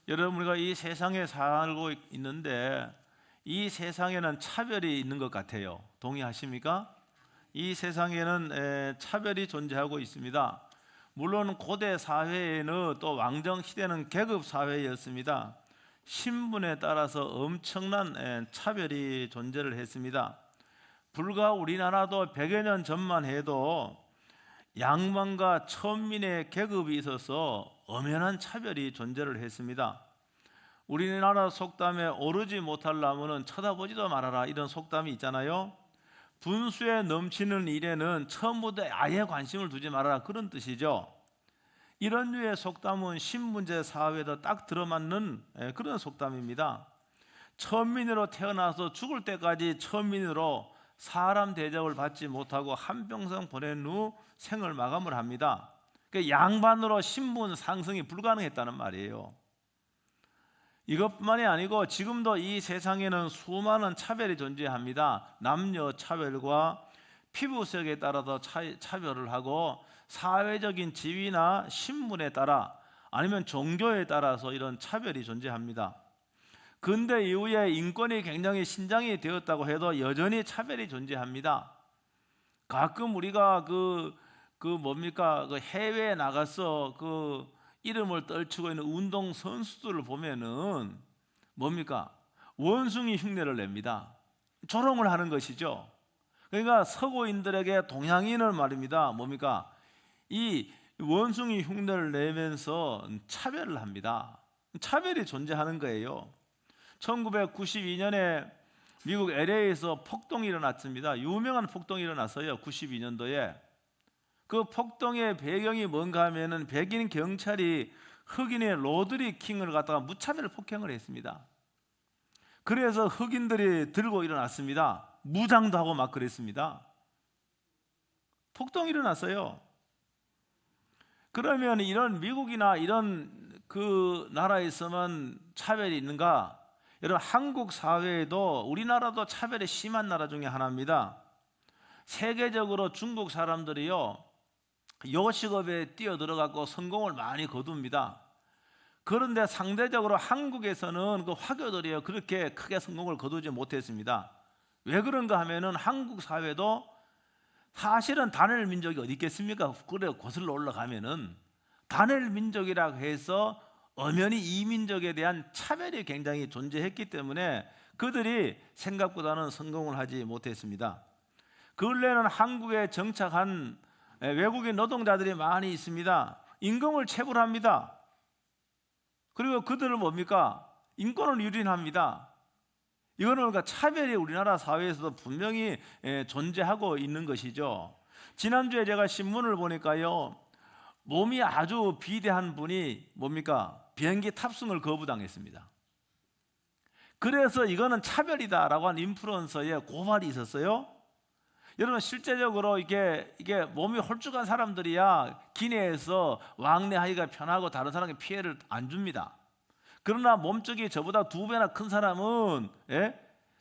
여러분, 우리가 이 세상에 살고 있는데 이 세상에는 차별이 있는 것 같아요. 동의하십니까? 이 세상에는 차별이 존재하고 있습니다. 물론 고대 사회에는 또 왕정 시대는 계급 사회였습니다. 신분에 따라서 엄청난 차별이 존재를 했습니다. 불과 우리나라도 100여 년 전만 해도 양반과 천민의 계급이 있어서 엄연한 차별이 존재를 했습니다. 우리나라 속담에 오르지 못할 나무는 쳐다보지도 말아라, 이런 속담이 있잖아요. 분수에 넘치는 일에는 처음부터 아예 관심을 두지 말아라, 그런 뜻이죠. 이런 류의 속담은 신분제 사회에도 딱 들어맞는 그런 속담입니다. 천민으로 태어나서 죽을 때까지 천민으로 사람 대접을 받지 못하고 한평생 보낸 후 생을 마감을 합니다. 그러니까 양반으로 신분 상승이 불가능했다는 말이에요. 이것뿐만이 아니고 지금도 이 세상에는 수많은 차별이 존재합니다. 남녀 차별과 피부색에 따라서 차별을 하고, 사회적인 지위나 신분에 따라, 아니면 종교에 따라서 이런 차별이 존재합니다. 근대 이후에 인권이 굉장히 신장이 되었다고 해도 여전히 차별이 존재합니다. 가끔 우리가 그 해외에 나가서 이름을 떨치고 있는 운동 선수들을 보면은 원숭이 흉내를 냅니다. 조롱을 하는 것이죠. 그러니까 서구인들에게 동양인을 말입니다. 이 원숭이 흉내를 내면서 차별을 합니다. 차별이 존재하는 거예요. 1992년에 미국 LA에서 폭동이 일어났습니다. 유명한 폭동이 일어났어요. 92년도에. 그 폭동의 배경이 뭔가 하면은 백인 경찰이 흑인의 로드리 킹을 갖다가 무차별 폭행을 했습니다. 그래서 흑인들이 들고 일어났습니다. 무장도 하고 막 그랬습니다. 폭동이 일어났어요. 그러면 이런 미국이나 이런 그 나라에서만 차별이 있는가? 여러분, 한국 사회에도, 우리나라도 차별이 심한 나라 중에 하나입니다. 세계적으로 중국 사람들이요, 요식업에 뛰어들어가고 성공을 많이 거둡니다. 그런데 상대적으로 한국에서는 그 화교들이요, 그렇게 크게 성공을 거두지 못했습니다. 왜 그런가 하면은 한국 사회도 사실은 단일 민족이 어디 있겠습니까? 그래 거슬러 올라가면은 단일 민족이라고 해서 엄연히 이 민족에 대한 차별이 굉장히 존재했기 때문에 그들이 생각보다는 성공을 하지 못했습니다. 근래는 한국에 정착한 외국인 노동자들이 많이 있습니다. 임금을 체불합니다. 그리고 그들은 인권을 유린합니다. 이거는 그러니까 차별이 우리나라 사회에서도 분명히 존재하고 있는 것이죠. 지난주에 제가 신문을 보니까요, 몸이 아주 비대한 분이 비행기 탑승을 거부당했습니다. 그래서 이거는 차별이다라고 한 인플루언서의 고발이 있었어요. 여러분, 실제적으로 이게 몸이 홀쭉한 사람들이야 기내에서 왕래하기가 편하고 다른 사람에게 피해를 안 줍니다. 그러나 몸쪽이 저보다 2배나 큰 사람은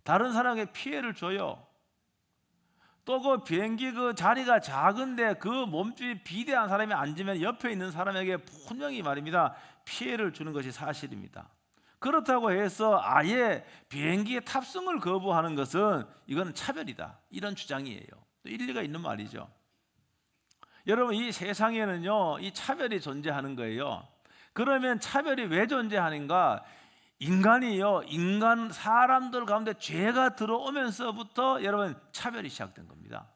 다른 사람에게 피해를 줘요. 또 그 비행기 그 자리가 작은데 그 몸집이 비대한 사람이 앉으면 옆에 있는 사람에게 분명히 피해를 주는 것이 사실입니다. 그렇다고 해서 아예 비행기에 탑승을 거부하는 것은 이건 차별이다, 이런 주장이에요. 또 일리가 있는 말이죠. 여러분, 이 세상에는요, 이 차별이 존재하는 거예요. 그러면 차별이 왜 존재하는가? 인간 사람들 가운데 죄가 들어오면서부터 여러분 차별이 시작된 겁니다.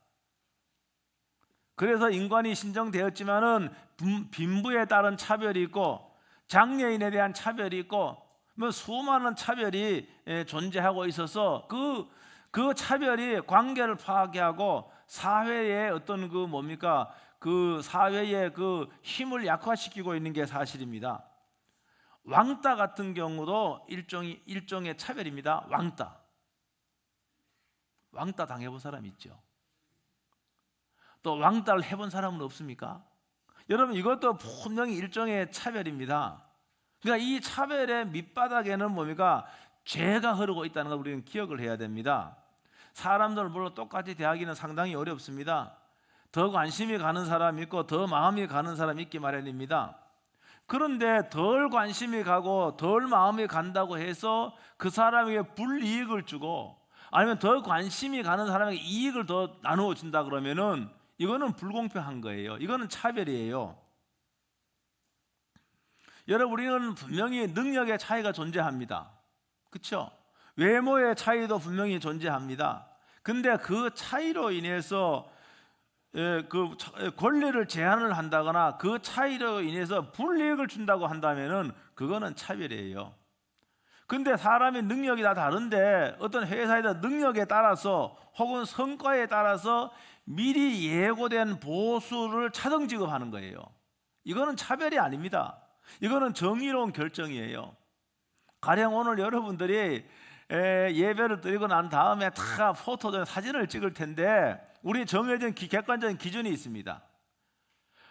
그래서 인간이 신정되었지만은 빈부에 따른 차별이 있고, 장애인에 대한 차별이 있고, 수많은 차별이 존재하고 있어서 그 차별이 관계를 파괴하고 사회의 어떤 그 사회의 그 힘을 약화시키고 있는 게 사실입니다. 왕따 같은 경우도 일종의 차별입니다. 왕따 당해본 사람 있죠? 또 왕따를 해본 사람은 없습니까? 여러분, 이것도 분명히 일종의 차별입니다. 그러니까 이 차별의 밑바닥에는 죄가 흐르고 있다는 걸 우리는 기억을 해야 됩니다. 사람들 물론 똑같이 대하기는 상당히 어렵습니다. 더 관심이 가는 사람이 있고 더 마음이 가는 사람이 있기 마련입니다. 그런데 덜 관심이 가고 덜 마음이 간다고 해서 그 사람에게 불이익을 주고 아니면 더 관심이 가는 사람에게 이익을 더 나누어 준다 그러면은 이거는 불공평한 거예요. 이거는 차별이에요. 여러분, 우리는 분명히 능력의 차이가 존재합니다. 그렇죠? 외모의 차이도 분명히 존재합니다. 근데 그 차이로 인해서 그 권리를 제한을 한다거나 그 차이로 인해서 불이익을 준다고 한다면은 그거는 차별이에요. 근데 사람의 능력이 다 다른데 어떤 회사에서 능력에 따라서 혹은 성과에 따라서 미리 예고된 보수를 차등 지급하는 거예요. 이거는 차별이 아닙니다. 이거는 정의로운 결정이에요. 가령 오늘 여러분들이 예배를 드리고 난 다음에 다 포토존 사진을 찍을 텐데 우리 정해진 객관적인 기준이 있습니다.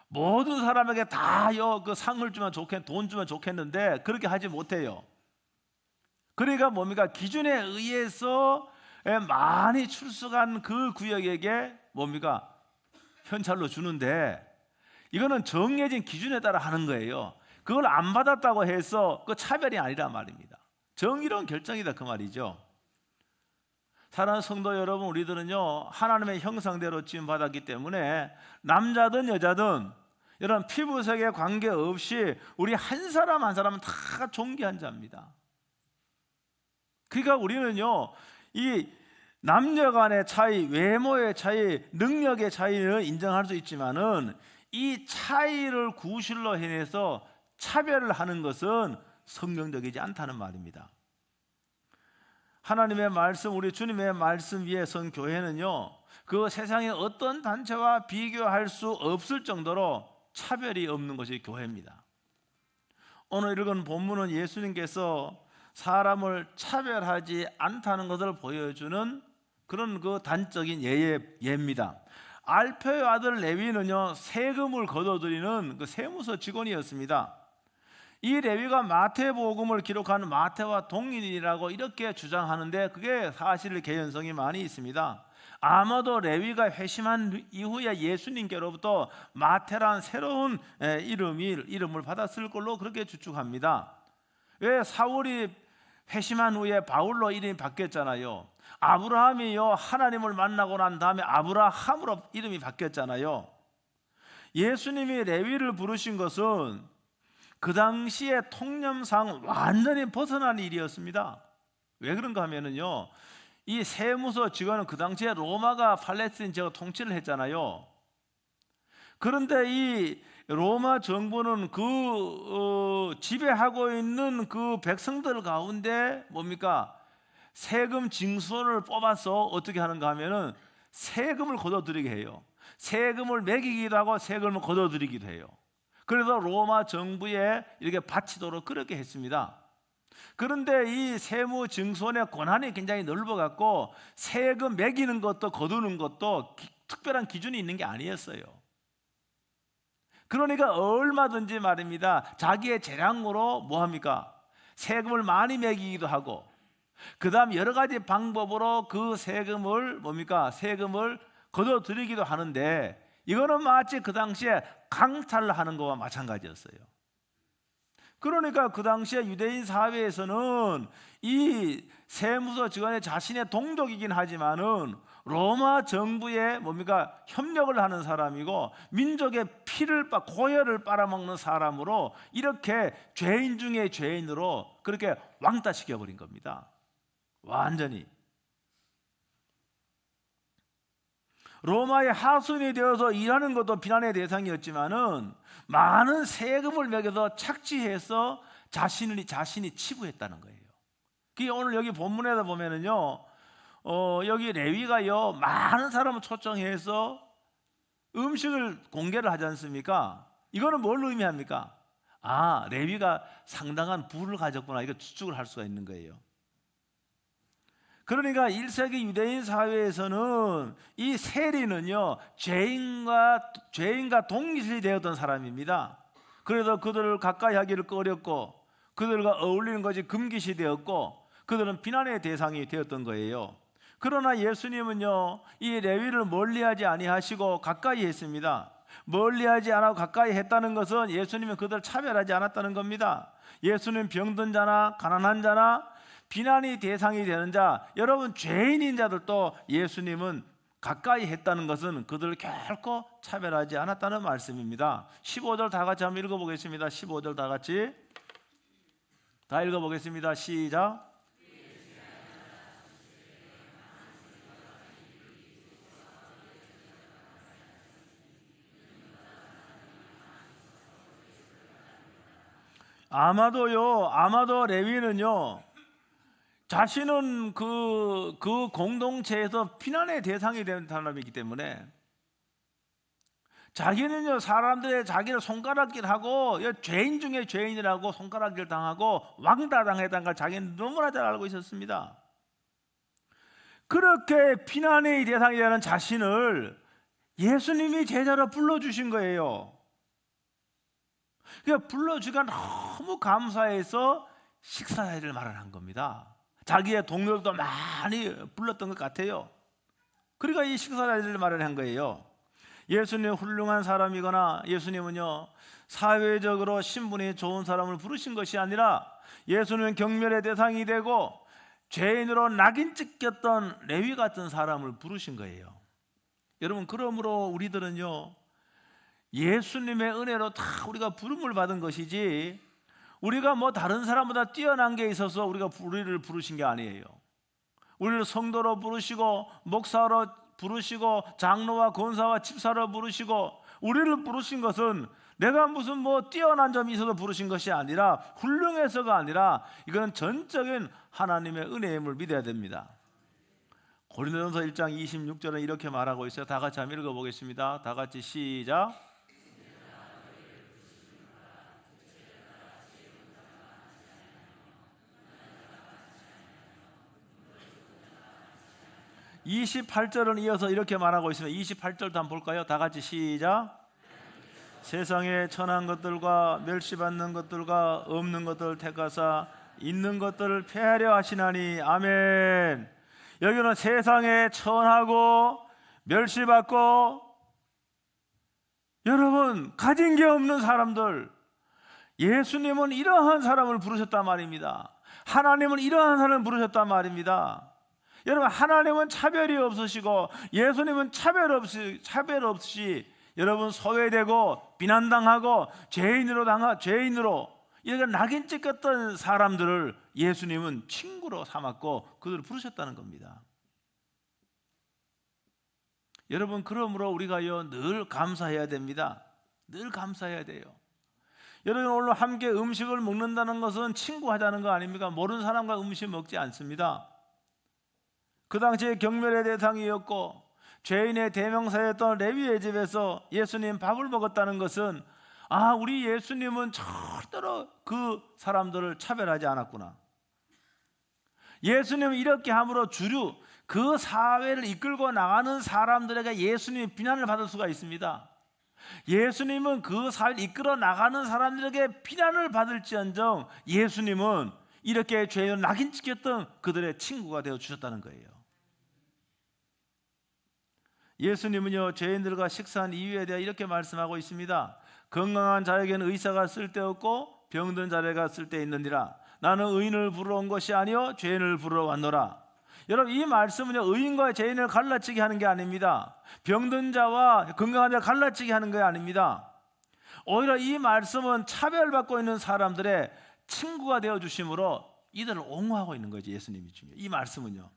모든 사람에게 다 그 상을 주면 돈 주면 좋겠는데 그렇게 하지 못해요. 그러니까 뭡니까? 기준에 의해서 많이 출석한 그 구역에게 뭡니까? 현찰로 주는데 이거는 정해진 기준에 따라 하는 거예요. 그걸 안 받았다고 해서 그 차별이 아니란 말입니다. 정의로운 결정이다 그 말이죠. 사랑하는 성도 여러분, 우리들은요 하나님의 형상대로 지음받았기 때문에 남자든 여자든 이런 피부색에 관계없이 우리 한 사람 한 사람은 다 존귀한 자입니다. 그러니까 우리는요 이 남녀 간의 차이, 외모의 차이, 능력의 차이를 인정할 수 있지만은 이 차이를 구실로 해내서 차별을 하는 것은 성경적이지 않다는 말입니다. 하나님의 말씀, 우리 주님의 말씀 위에 선 교회는요 그 세상의 어떤 단체와 비교할 수 없을 정도로 차별이 없는 것이 교회입니다. 오늘 읽은 본문은 예수님께서 사람을 차별하지 않다는 것을 보여주는 그런 그 단적인 예입니다. 알페의 아들 레위는요 세금을 거둬들이는 그 세무서 직원이었습니다. 이 레위가 마태복음을 기록한 마태와 동일이라고 이렇게 주장하는데 그게 사실 개연성이 많이 있습니다. 아마도 레위가 회심한 이후에 예수님께로부터 마태란 새로운 이름을 받았을 걸로 그렇게 추측합니다. 왜? 사울이 회심한 후에 바울로 이름이 바뀌었잖아요. 아브라함이요 하나님을 만나고 난 다음에 아브라함으로 이름이 바뀌었잖아요. 예수님이 레위를 부르신 것은 그 당시의 통념상 완전히 벗어난 일이었습니다. 왜 그런가 하면은요 이 세무서 직원은 그 당시에 로마가 팔레스타인 지역을 통치를 했잖아요. 그런데 이 로마 정부는 지배하고 있는 그 백성들 가운데 뭡니까? 세금 징수를 뽑아서 어떻게 하는가 하면은 세금을 거둬들이게 해요. 세금을 매기기도 하고 세금을 거둬들이기도 해요. 그래서 로마 정부에 이렇게 바치도록 그렇게 했습니다. 그런데 이 세무 징수원의 권한이 굉장히 넓어갖고 세금 매기는 것도 거두는 것도 특별한 기준이 있는 게 아니었어요. 그러니까 얼마든지 말입니다. 자기의 재량으로 뭐합니까? 세금을 많이 매기기도 하고 그 다음 여러 가지 방법으로 그 세금을 뭡니까? 세금을 거둬들이기도 하는데 이거는 마치 그 당시에 강탈을 하는 것과 마찬가지였어요. 그러니까 그 당시에 유대인 사회에서는 이 세무서 직원의 자신의 동족이긴 하지만은 로마 정부에 뭡니까? 협력을 하는 사람이고 민족의 고혈을 빨아먹는 사람으로 이렇게 죄인 중에 죄인으로 그렇게 왕따시켜버린 겁니다. 완전히. 로마의 하순이 되어서 일하는 것도 비난의 대상이었지만은 많은 세금을 매겨서 착취해서 자신이 치부했다는 거예요. 그게 오늘 여기 본문에다 보면은요, 여기 레위가요 많은 사람을 초청해서 음식을 공개를 하지 않습니까? 이거는 뭘 의미합니까? 아, 레위가 상당한 부를 가졌구나, 이거 추측을 할 수가 있는 거예요. 그러니까 1세기 유대인 사회에서는 이 세리는요 죄인과 동일시 되었던 사람입니다. 그래서 그들을 가까이 하기를 꺼렸고 그들과 어울리는 것이 금기시 되었고 그들은 비난의 대상이 되었던 거예요. 그러나 예수님은요 이 레위를 멀리하지 아니하시고 가까이 했습니다. 멀리하지 않고 가까이 했다는 것은 예수님은 그들을 차별하지 않았다는 겁니다. 예수님 병든 자나 가난한 자나 비난이 대상이 되는 자, 여러분 죄인인 자들도 예수님은 가까이 했다는 것은 그들을 결코 차별하지 않았다는 말씀입니다. 15절 다 같이 한번 읽어보겠습니다. 15절 다 같이 다 읽어보겠습니다. 시작. 아마도 레위는요, 자신은 그 공동체에서 비난의 대상이 된 사람이기 때문에 자기는요, 사람들의 자기를 손가락질하고 죄인 중에 죄인이라고 손가락질 당하고 왕따당했다는 걸 자기는 너무나 잘 알고 있었습니다. 그렇게 비난의 대상이 되는 자신을 예수님이 제자로 불러주신 거예요. 그러니까 불러주기가 너무 감사해서 식사 자리를 마련한 겁니다. 자기의 동료들도 많이 불렀던 것 같아요. 그러니까 이 식사 자리를 마련한 거예요. 예수님 훌륭한 사람이거나 예수님은요, 사회적으로 신분이 좋은 사람을 부르신 것이 아니라 예수님은 경멸의 대상이 되고 죄인으로 낙인 찍혔던 레위 같은 사람을 부르신 거예요. 여러분, 그러므로 우리들은요, 예수님의 은혜로 다 우리가 부름을 받은 것이지 우리가 뭐 다른 사람보다 뛰어난 게 있어서 우리를 부르신 게 아니에요. 우리를 성도로 부르시고 목사로 부르시고 장로와 권사와 집사로 부르시고 우리를 부르신 것은 내가 무슨 뭐 뛰어난 점이 있어서 부르신 것이 아니라 훌륭해서가 아니라 이거는 전적인 하나님의 은혜임을 믿어야 됩니다. 고린도전서 1장 26절은 이렇게 말하고 있어요. 다 같이 한번 읽어보겠습니다. 다 같이 시작. 28절은 이어서 이렇게 말하고 있습니다. 28절도 한번 볼까요? 다 같이 시작. 세상에 천한 것들과 멸시받는 것들과 없는 것들을 택하사 있는 것들을 폐하려 하시나니. 아멘. 여기는 세상에 천하고 멸시받고 여러분 가진 게 없는 사람들, 예수님은 이러한 사람을 부르셨단 말입니다. 하나님은 이러한 사람을 부르셨단 말입니다. 여러분, 하나님은 차별이 없으시고 예수님은 차별 없이 여러분 소외되고 비난당하고 죄인으로 이렇게 낙인 찍혔던 사람들을 예수님은 친구로 삼았고 그들을 부르셨다는 겁니다. 여러분, 그러므로 우리가요 늘 감사해야 됩니다. 늘 감사해야 돼요. 여러분, 오늘 함께 음식을 먹는다는 것은 친구하자는 거 아닙니까? 모르는 사람과 음식 먹지 않습니다. 그 당시에 경멸의 대상이었고 죄인의 대명사였던 레위의 집에서 예수님 밥을 먹었다는 것은 우리 예수님은 절대로 그 사람들을 차별하지 않았구나. 예수님은 이렇게 함으로 주류 그 사회를 이끌고 나가는 사람들에게 예수님이 비난을 받을 수가 있습니다. 예수님은 그 사회를 이끌어 나가는 사람들에게 비난을 받을지언정 예수님은 이렇게 죄인 낙인 찍혔던 그들의 친구가 되어 주셨다는 거예요. 예수님은요 죄인들과 식사한 이유에 대해 이렇게 말씀하고 있습니다. 건강한 자에게는 의사가 쓸데없고 병든 자에게 쓸데있느니라. 나는 의인을 부르러 온 것이 아니요 죄인을 부르러 왔노라. 여러분, 이 말씀은요 의인과 죄인을 갈라치게 하는 게 아닙니다. 병든 자와 건강한 자를 갈라치게 하는 게 아닙니다. 오히려 이 말씀은 차별받고 있는 사람들의 친구가 되어주심으로 이들을 옹호하고 있는 거지. 예수님이 중요해요. 이 말씀은요,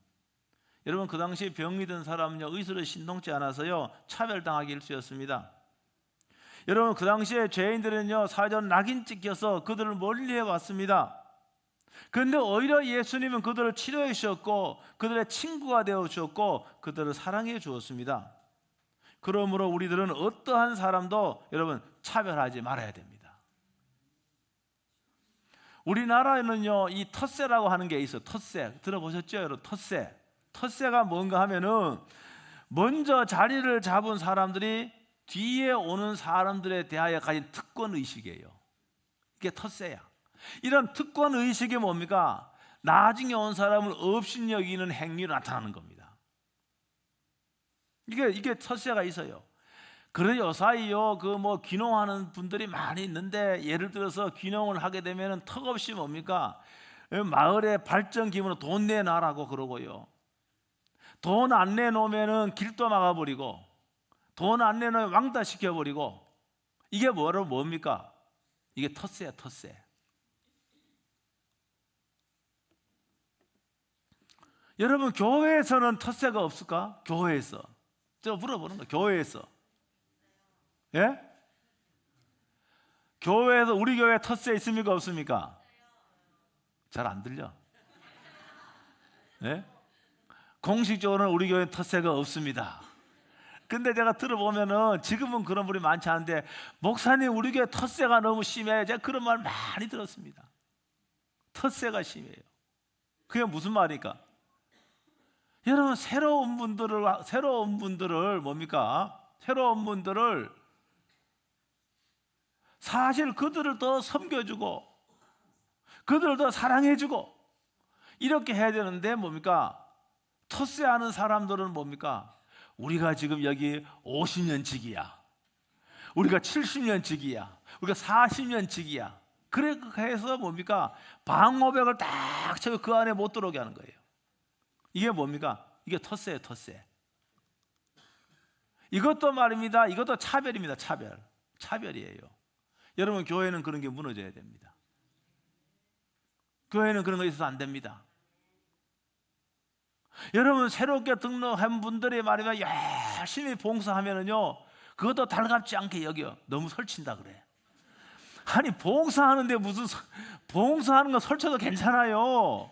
여러분, 그 당시 병이 든 사람은요 의술을 신동치 않아서요 차별당하기 일쑤였습니다. 여러분, 그 당시에 죄인들은요 사회적으로 낙인 찍혀서 그들을 멀리해 왔습니다. 그런데 오히려 예수님은 그들을 치료해 주셨고 그들의 친구가 되어 주셨고 그들을 사랑해 주었습니다. 그러므로 우리들은 어떠한 사람도 여러분 차별하지 말아야 됩니다. 우리나라에는요 이 텃세라고 하는 게 있어요. 텃세 들어보셨죠? 여러분, 텃세가 뭔가 하면은 먼저 자리를 잡은 사람들이 뒤에 오는 사람들에 대하여 가진 특권의식이에요. 이게 텃세야. 이런 특권의식이 뭡니까? 나중에 온 사람을 업신여기는 행위로 나타나는 겁니다. 이게 텃세가 있어요. 그래 요사이요 그 뭐 귀농하는 분들이 많이 있는데, 예를 들어서 귀농을 하게 되면 턱없이 뭡니까? 마을의 발전 기금으로 돈 내놔라고 그러고요. 돈 안 내놓으면은 길도 막아버리고, 돈 안 내놓으면 왕따 시켜버리고. 이게 뭡니까? 이게 텃세야, 텃세. 여러분, 교회에서는 텃세가 없을까? 교회에서. 제가 물어보는 거예요. 교회에서. 예? 교회에서, 우리 교회 텃세 있습니까? 없습니까? 잘 안 들려. 예? 공식적으로는 우리 교회는 텃세가 없습니다. 근데 제가 들어보면은, 지금은 그런 분이 많지 않은데, 목사님 우리 교회 텃세가 너무 심해. 제가 그런 말 많이 들었습니다. 텃세가 심해요. 그게 무슨 말입니까? 여러분, 새로운 분들을 뭡니까? 새로운 분들을 사실 그들을 더 섬겨주고, 그들을 더 사랑해주고, 이렇게 해야 되는데 뭡니까? 텃세하는 사람들은 뭡니까? 우리가 지금 여기 50년치기야, 우리가 70년치기야, 우리가 40년치기야. 그래 해서 뭡니까? 방어벽을 딱 쳐서 그 안에 못 들어오게 하는 거예요. 이게 뭡니까? 이게 텃세예요, 텃세. 이것도 말입니다. 이것도 차별입니다. 차별이에요. 여러분, 교회는 그런 게 무너져야 됩니다. 교회는 그런 거 있어서 안 됩니다. 여러분, 새롭게 등록한 분들이 말이면 열심히 봉사하면은요, 그것도 달갑지 않게 여겨. 너무 설친다 그래. 아니, 봉사하는데 무슨 봉사하는 거 설쳐도 괜찮아요.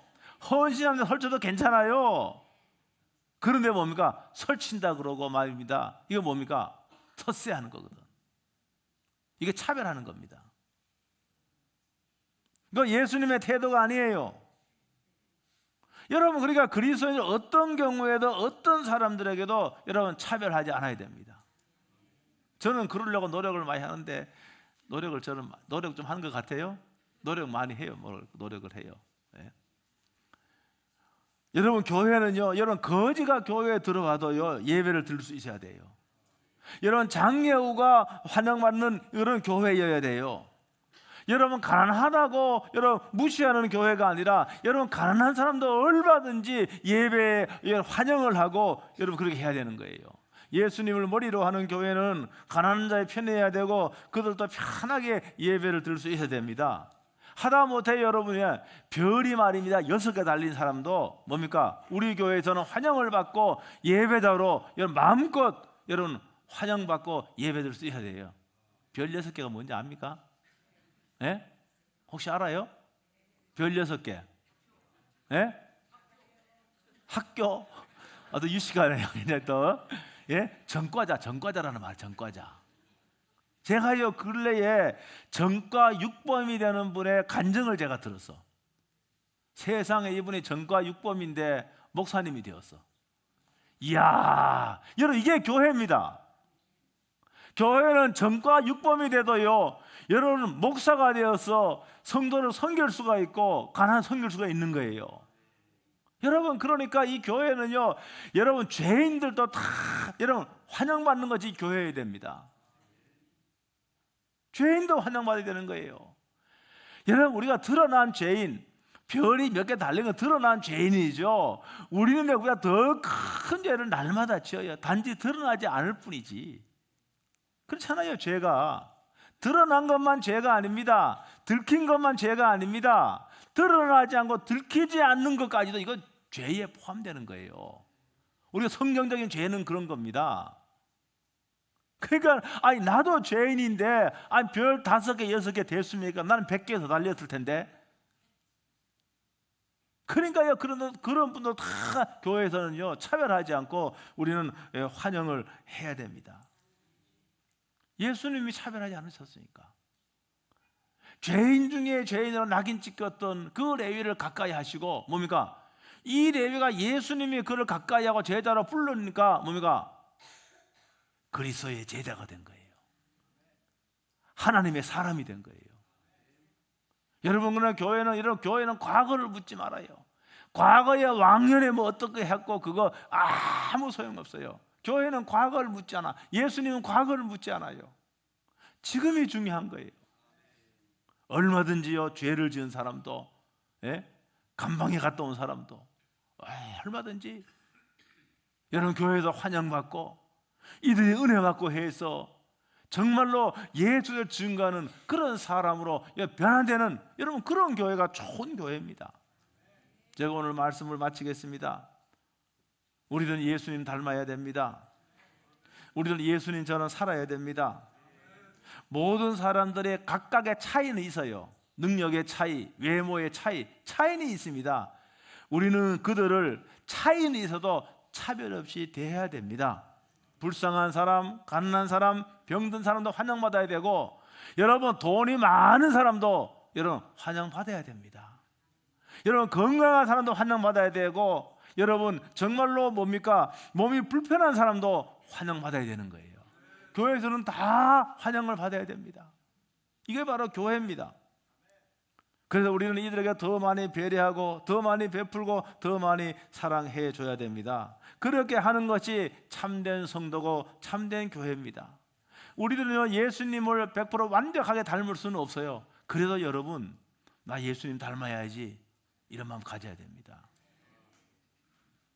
헌신하는 거 설쳐도 괜찮아요. 그런데 뭡니까? 설친다 그러고 말입니다. 이거 뭡니까? 텃세하는 거거든. 이게 차별하는 겁니다. 이거 예수님의 태도가 아니에요. 여러분, 그러니까 그리스도인은 어떤 경우에도 어떤 사람들에게도 여러분 차별하지 않아야 됩니다. 저는 그러려고 노력을 많이 하는데, 저는 노력 좀 하는 것 같아요. 노력 많이 해요. 노력을 해요. 네. 여러분, 교회는요, 여러분 거지가 교회에 들어와도요 예배를 드릴 수 있어야 돼요. 여러분, 장애우가 환영받는 이런 교회여야 돼요. 여러분, 가난하다고 여러분 무시하는 교회가 아니라, 여러분 가난한 사람도 얼마든지 예배에 환영을 하고 여러분 그렇게 해야 되는 거예요. 예수님을 머리로 하는 교회는 가난한 자의 편에 해야 되고, 그들도 편하게 예배를 드릴 수 있어야 됩니다. 하다못해 여러분이 별이 말입니다 6개 달린 사람도 뭡니까? 우리 교회에서는 환영을 받고 예배자로 여러분 마음껏 여러분 환영받고 예배드릴 수 있어야 돼요. 별 6개가 뭔지 압니까? 예? 혹시 알아요? 별 6개. 예? 학교. 또 유시간에요. 또 예? 전과자라는 말, 전과자. 제가요 근래에 전과 육범이 되는 분의 간증을 제가 들었어. 세상에 이분이 전과 육범인데 목사님이 되었어. 이야, 여러분, 이게 교회입니다. 교회는 전과 육범이 돼도요, 여러분 목사가 되어서 성도를 섬길 수가 있고 가난한 섬길 수가 있는 거예요. 여러분, 그러니까 이 교회는요, 여러분 죄인들도 다 여러분 환영받는 것이 교회여야 됩니다. 죄인도 환영받아야 되는 거예요. 여러분, 우리가 드러난 죄인, 별이 몇 개 달린 건 드러난 죄인이죠. 우리는 우리가 더 큰 죄를 날마다 지어요. 단지 드러나지 않을 뿐이지. 그렇잖아요. 죄가 드러난 것만 죄가 아닙니다. 들킨 것만 죄가 아닙니다. 드러나지 않고 들키지 않는 것까지도 이거 죄에 포함되는 거예요. 우리가 성경적인 죄는 그런 겁니다. 그러니까 아니 나도 죄인인데, 아니 별 5개 6개 됐습니까? 나는 100개 더 달렸을 텐데. 그러니까요, 그런 분들 다 교회에서는요 차별하지 않고 우리는 환영을 해야 됩니다. 예수님이 차별하지 않으셨으니까. 죄인 중에 죄인으로 낙인 찍혔던 그 레위를 가까이 하시고, 뭡니까? 이 레위가 예수님이 그를 가까이 하고 제자로 불러니까 뭡니까? 그리스도의 제자가 된 거예요. 하나님의 사람이 된 거예요. 여러분, 그러나 교회는 과거를 묻지 말아요. 과거에 왕년에 뭐 어떻게 했고 그거 아무 소용없어요. 교회는 과거를 묻지 않아. 예수님은 과거를 묻지 않아요. 지금이 중요한 거예요. 얼마든지요, 죄를 지은 사람도, 예? 감방에 갔다 온 사람도, 얼마든지 여러분 교회에서 환영받고 이들이 은혜 받고 해서 정말로 예수를 증거하는 그런 사람으로 변화되는, 여러분 그런 교회가 좋은 교회입니다. 제가 오늘 말씀을 마치겠습니다. 우리들은 예수님 닮아야 됩니다. 우리들은 예수님처럼 살아야 됩니다. 모든 사람들의 각각의 차이는 있어요. 능력의 차이, 외모의 차이, 차이는 있습니다. 우리는 그들을 차이는 있어도 차별 없이 대해야 됩니다. 불쌍한 사람, 가난한 사람, 병든 사람도 환영받아야 되고, 여러분 돈이 많은 사람도 여러분 환영받아야 됩니다. 여러분 건강한 사람도 환영받아야 되고, 여러분 정말로 뭡니까? 몸이 불편한 사람도 환영받아야 되는 거예요. 교회에서는 다 환영을 받아야 됩니다. 이게 바로 교회입니다. 그래서 우리는 이들에게 더 많이 배려하고 더 많이 베풀고 더 많이 사랑해 줘야 됩니다. 그렇게 하는 것이 참된 성도고 참된 교회입니다. 우리들은 예수님을 100% 완벽하게 닮을 수는 없어요. 그래도 여러분, 나 예수님 닮아야지, 이런 마음 가져야 됩니다.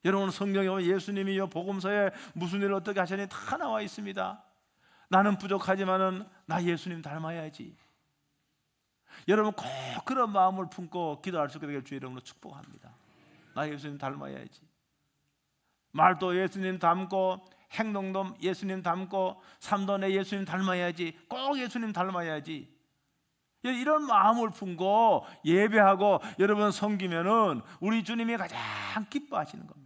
여러분 성경에 보면 예수님이 복음서에 무슨 일을 어떻게 하셨는지 다 나와 있습니다. 나는 부족하지만은 나 예수님 닮아야지. 여러분 꼭 그런 마음을 품고 기도할 수 있게 되길 주의 이름으로 축복합니다. 나 예수님 닮아야지. 말도 예수님 닮고 행동도 예수님 닮고 삶도 내 예수님 닮아야지. 꼭 예수님 닮아야지. 이런 마음을 품고 예배하고 여러분 섬기면은 우리 주님이 가장 기뻐하시는 겁니다.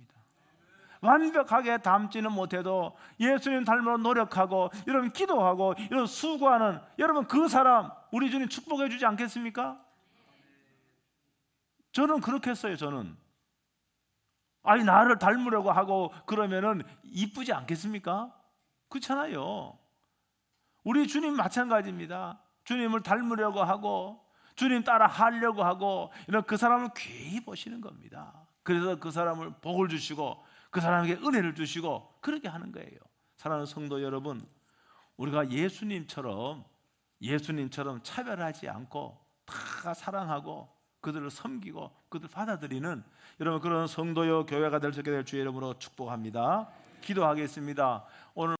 완벽하게 닮지는 못해도 예수님 닮으려 노력하고 여러분 기도하고 이런 수고하는 여러분 그 사람 우리 주님 축복해 주지 않겠습니까? 저는 그렇게 했어요. 저는 아니 나를 닮으려고 하고 그러면은 이쁘지 않겠습니까? 그렇잖아요. 우리 주님 마찬가지입니다. 주님을 닮으려고 하고 주님 따라 하려고 하고 이런 그 사람을 귀히 보시는 겁니다. 그래서 그 사람을 복을 주시고 그 사람에게 은혜를 주시고 그렇게 하는 거예요. 사랑하는 성도 여러분, 우리가 예수님처럼 차별하지 않고 다 사랑하고 그들을 섬기고 그들을 받아들이는 여러분 그런 성도요 교회가 될 수 있게 될 주의 이름으로 축복합니다. 기도하겠습니다. 오늘